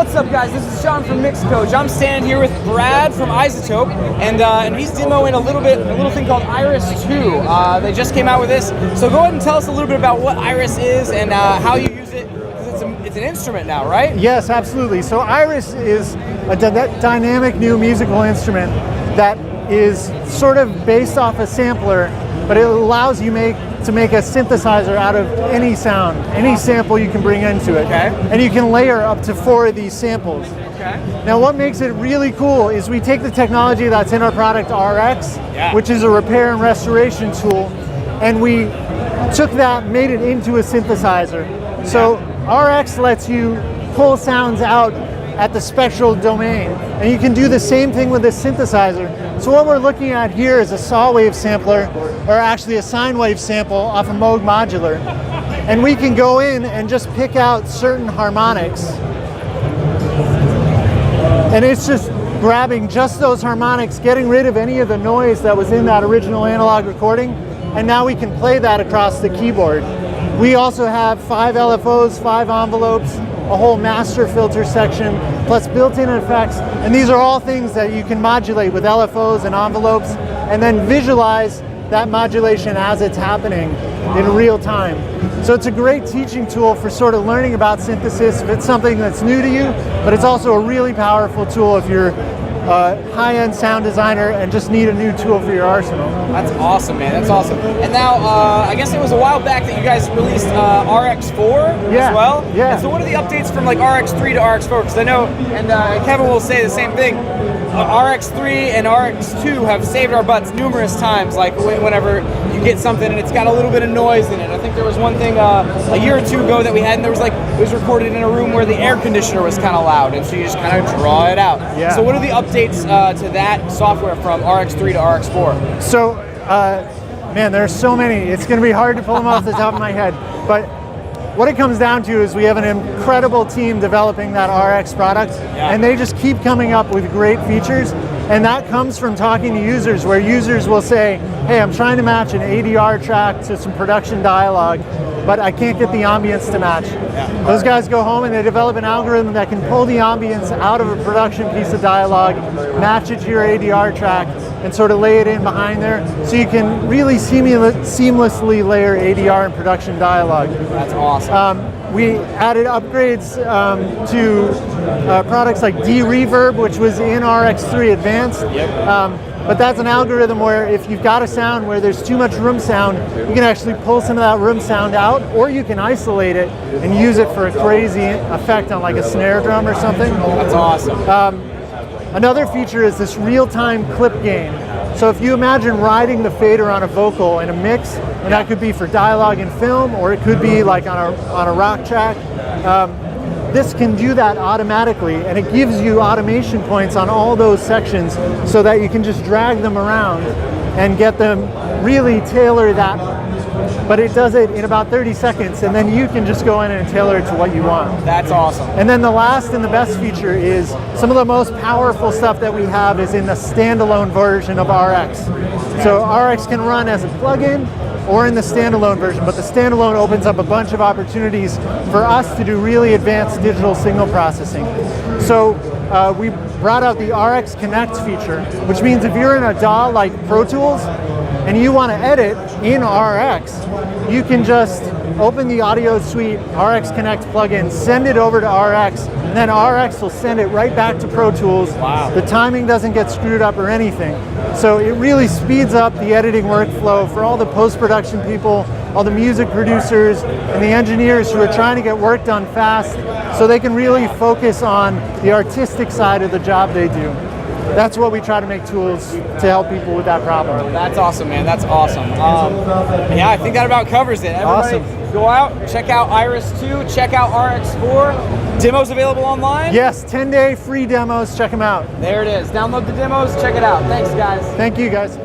What's up, guys? This is Sean from MixCoach. I'm standing here with Brad from Izotope, and he's demoing a little thing called Iris 2. They just came out with this, so go ahead and tell us a little bit about what Iris is and how you use it. It's an instrument now, right? Yes, absolutely. So Iris is a dynamic new musical instrument that is sort of based off a sampler, but it allows you to make a synthesizer out of any sound, any sample you can bring into it. Okay. And you can layer up to 4 of these samples. Okay. Now what makes it really cool is we take the technology that's in our product RX, which is a repair and restoration tool, and we took that, made it into a synthesizer. So RX lets you pull sounds out at the spectral domain, and you can do the same thing with this synthesizer. So what we're looking at here is a saw wave sampler, or actually a sine wave sample off a Moog modular, and we can go in and just pick out certain harmonics, and it's just grabbing just those harmonics, getting rid of any of the noise that was in that original analog recording, and now we can play that across the keyboard. We also have 5 LFOs, 5 envelopes, a whole master filter section, plus built-in effects, and these are all things that you can modulate with LFOs and envelopes, and then visualize that modulation as it's happening in real time. So it's a great teaching tool for sort of learning about synthesis if it's something that's new to you, but it's also a really powerful tool if you're a high-end sound designer and just need a new tool for your arsenal. That's awesome, man. That's awesome. And now, I guess it was a while back that you guys released RX4 as well. Yeah. And so what are the updates from like RX3 to RX4? Because I know, and Kevin will say the same thing, RX3 and RX2 have saved our butts numerous times, like whenever you get something and it's got a little bit of noise in it. I think there was one thing a year or two ago that we had, and there was like, it was recorded in a room where the air conditioner was kind of loud, and so you just kind of draw it out. Yeah. So what are the updates to that software from RX3 to RX4? So, man, there's so many. It's going to be hard to pull them off the top of my head. But what it comes down to is we have an incredible team developing that RX product, and they just keep coming up with great features. And that comes from talking to users, where users will say, hey, I'm trying to match an ADR track to some production dialogue, but I can't get the ambience to match. Those guys go home and they develop an algorithm that can pull the ambience out of a production piece of dialogue, match it to your ADR track, and sort of lay it in behind there, so you can really seamlessly layer ADR and production dialogue. That's awesome. We added upgrades to products like D-Reverb, which was in RX3 Advanced. But that's an algorithm where if you've got a sound where there's too much room sound, you can actually pull some of that room sound out, or you can isolate it and use it for a crazy effect on like a snare drum or something. That's awesome. Another feature is this real-time clip gain. So if you imagine riding the fader on a vocal in a mix, and that could be for dialogue and film, or it could be like on a rock track, this can do that automatically, and it gives you automation points on all those sections so that you can just drag them around and get them really tailor that. But it does it in about 30 seconds, and then you can just go in and tailor it to what you want. That's awesome. And then the last and the best feature is some of the most powerful stuff that we have is in the standalone version of RX. So RX can run as a plugin or in the standalone version, but the standalone opens up a bunch of opportunities for us to do really advanced digital signal processing. So we brought out the RX Connect feature, which means if you're in a DAW like Pro Tools and you want to edit in RX, you can just open the audio suite RX Connect plugin, send it over to RX, and then RX will send it right back to Pro Tools. Wow. The timing doesn't get screwed up or anything. So it really speeds up the editing workflow for all the post-production people, all the music producers, and the engineers who are trying to get work done fast so they can really focus on the artistic side of the job they do. That's what we try to make tools to help people with that problem. That's awesome, man. That's awesome. Yeah, I think that about covers it. Everybody go out, check out Iris 2, check out RX4. Demos available online? Yes, 10-day free demos. Check them out. There it is. Download the demos, check it out. Thanks, guys. Thank you, guys.